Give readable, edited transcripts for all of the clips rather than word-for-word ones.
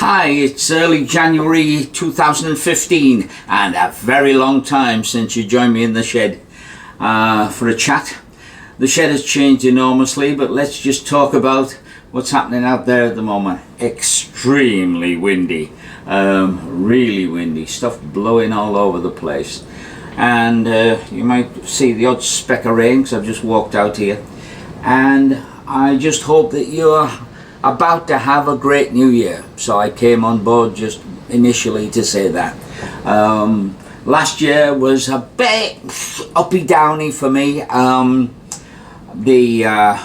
Hi, it's early January 2015 and a very long time since you joined me in the shed for a chat. The shed has changed enormously, but let's just talk about what's happening out there at the moment. Extremely windy, really windy, stuff blowing all over the place. And you might see the odd speck of rain because I've just walked out here. And I just hope that you're about to have a great new year. So I came on board just initially to say that. Last year was a bit uppy downy for me. The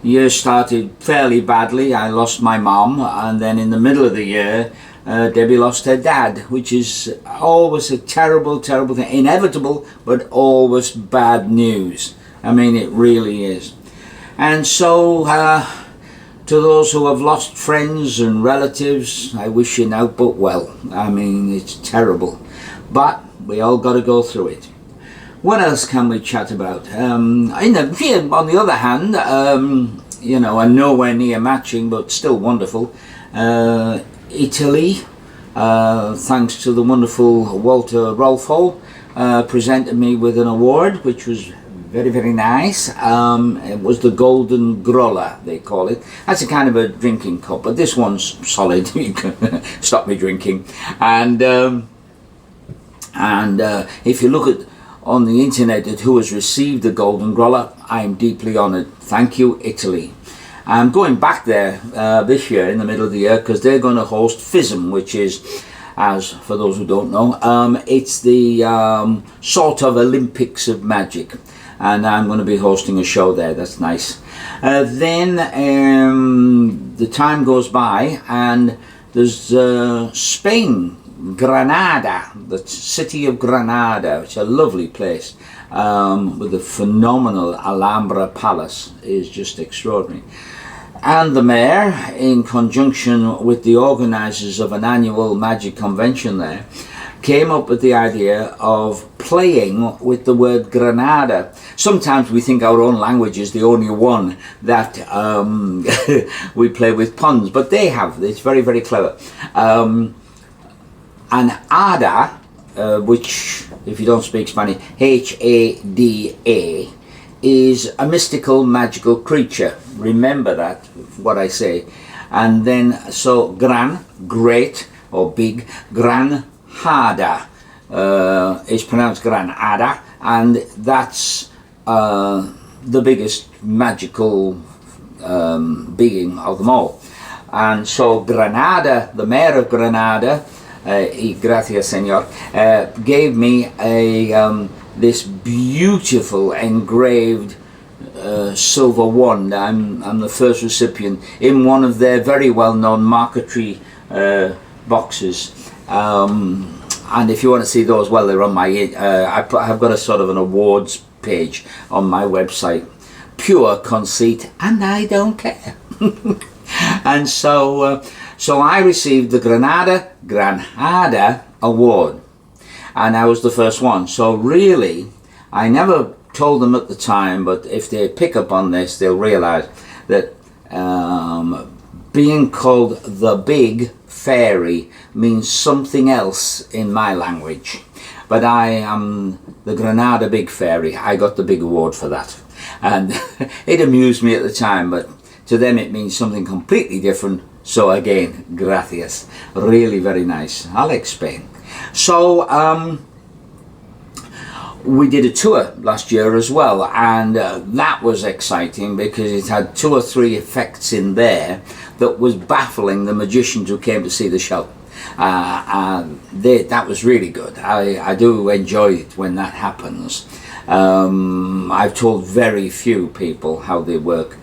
year started fairly badly. I lost my mum, and then in the middle of the year Debbie lost her dad, which is always a terrible thing, inevitable but always bad news. I mean, it really is. And so to those who have lost friends and relatives, I wish you now but well. I mean, it's terrible, but we all got to go through it. What else can we chat about? On the other hand, you know, and nowhere near matching, but still wonderful. Italy, thanks to the wonderful Walter Rolfo, presented me with an award, which was very nice. It was the Golden Grollar, they call it. That's a kind of a drinking cup, but this one's solid. You can stop me drinking. And if you look at on the internet at who has received the Golden Grollar, I am deeply honoured. Thank you, Italy. I'm going back there this year in the middle of the year because they're going to host FISM, which is, as for those who don't know, it's the sort of Olympics of magic. And I'm going to be hosting a show there. That's nice. Then the time goes by and there's Spain, Granada, the city of Granada. It's a lovely place with a phenomenal Alhambra Palace. Is just extraordinary. And the mayor, in conjunction with the organisers of an annual magic convention there, came up with the idea of playing with the word Granada. Sometimes we think our own language is the only one that we play with puns, but they have. It's very clever. And Hada, which, if you don't speak Spanish, H-A-D-A, is a mystical, magical creature. Remember that, what I say. And then, so gran, great, or big, Gran Hada is pronounced Granada, and that's the biggest magical being of them all. And so Granada, the mayor of Granada, gracias señor, gave me a this beautiful engraved silver wand. I'm the first recipient in one of their very well-known marquetry boxes. And if you want to see those, well, they're on my I've got a sort of an awards page on my website. Pure conceit, and I don't care. And so I received the Granada award, and I was the first one. So really, I never told them at the time, but if they pick up on this, they'll realize that being called the Big Fairy means something else in my language. But I am the Granada Big Fairy. I got the big award for that. And it amused me at the time, but to them it means something completely different. So again, gracias. Really very nice. I'll explain. So we did a tour last year as well, and that was exciting because it had 2 or 3 effects in there that was baffling the magicians who came to see the show. That was really good. I do enjoy it when that happens. I've told very few people how they work,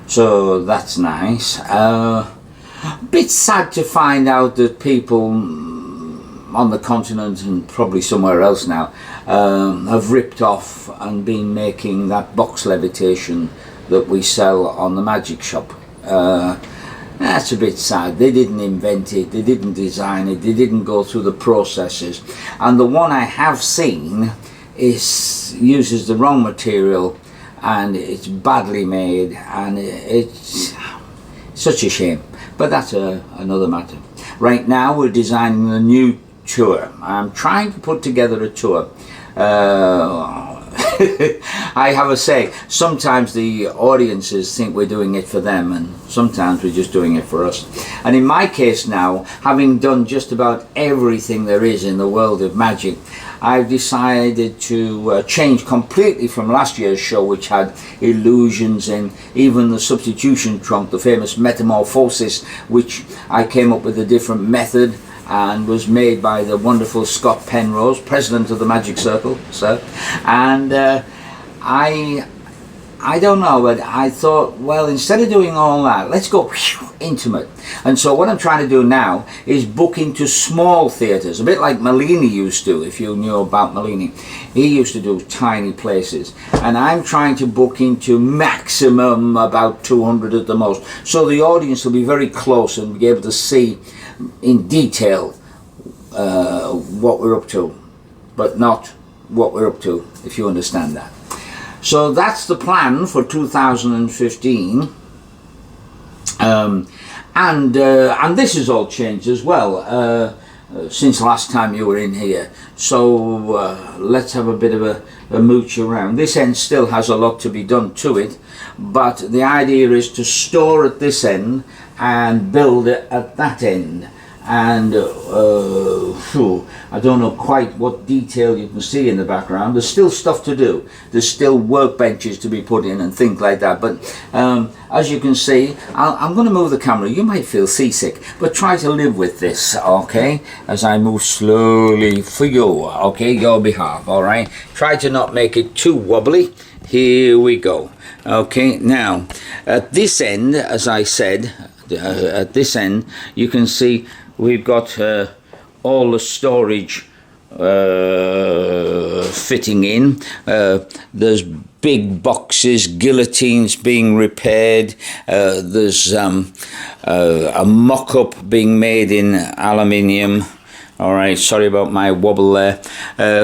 so that's nice. Bit sad to find out that people on the continent and probably somewhere else now have ripped off and been making that box levitation that we sell on the magic shop. That's a bit sad. They didn't invent it, they didn't design it, they didn't go through the processes. And the one I have seen uses the wrong material, and it's badly made, and it's such a shame. But that's another matter. Right now we're designing a new tour. I'm trying to put together a tour. I have a say, sometimes the audiences think we're doing it for them, and sometimes we're just doing it for us. And in my case now, having done just about everything there is in the world of magic, I've decided to change completely from last year's show, which had illusions and even the substitution trunk, the famous metamorphosis, which I came up with a different method and was made by the wonderful Scott Penrose, president of the Magic Circle, sir. And I don't know, but I thought, well, instead of doing all that, let's go intimate. And so what I'm trying to do now is book into small theatres, a bit like Malini used to, if you knew about Malini. He used to do tiny places. And I'm trying to book into maximum about 200 at the most. So the audience will be very close and be able to see in detail what we're up to, but not what we're up to, if you understand that. So that's the plan for 2015, and this has all changed as well since last time you were in here. So let's have a bit of a mooch around. This end still has a lot to be done to it, but the idea is to store at this end and build it at that end. And I don't know quite what detail you can see in the background. There's still stuff to do. There's still workbenches to be put in and things like that. But as you can see, I'm going to move the camera. You might feel seasick, but try to live with this, okay? As I move slowly for you, okay? Your behalf, all right? Try to not make it too wobbly. Here we go. Okay, now, at this end, as I said, at this end, you can see we've got all the storage fitting in. There's big boxes, guillotines being repaired. There's a mock-up being made in aluminium. All right, sorry about my wobble there.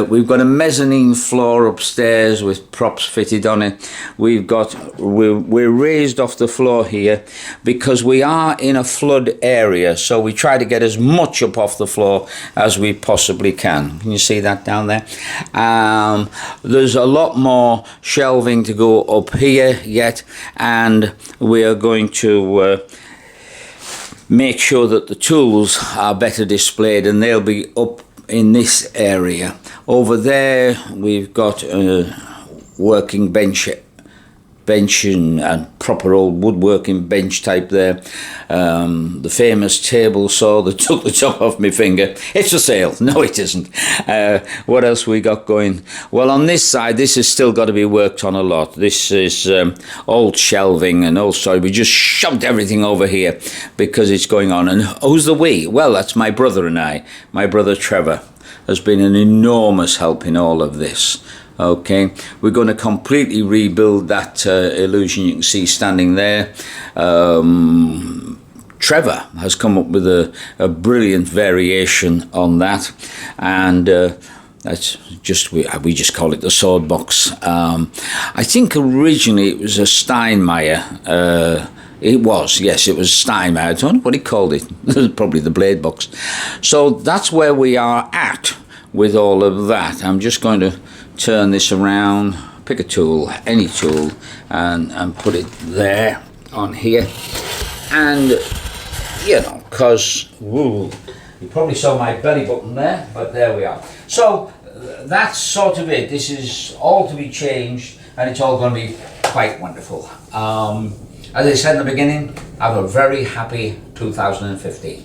We've got a mezzanine floor upstairs with props fitted on it. We're raised off the floor here because we are in a flood area, so we try to get as much up off the floor as we possibly can. Can you see that down there? There's a lot more shelving to go up here yet, and we are going to make sure that the tools are better displayed, and they'll be up in this area. Over there we've got a working bench and proper old woodworking bench type there. The famous table saw that took the top off my finger. It's for sale. No, it isn't. What else we got going? Well, on this side, this has still got to be worked on a lot. This is old shelving and old story. We just shoved everything over here because it's going on. And who's the we? Well, that's my brother and I. My brother Trevor has been an enormous help in all of this. Okay, we're going to completely rebuild that illusion you can see standing there. Trevor has come up with a brilliant variation on that, and that's just we just call it the sword box. I think originally it was a Steinmeier. It was Steinmeier. I don't know what he called it. Probably the blade box. So that's where we are at with all of that. I'm just going to turn this around, pick a tool, any tool, and put it there on here. And, you know, because, you probably saw my belly button there, but there we are. So, that's sort of it. This is all to be changed, and it's all going to be quite wonderful. As I said in the beginning, have a very happy 2015.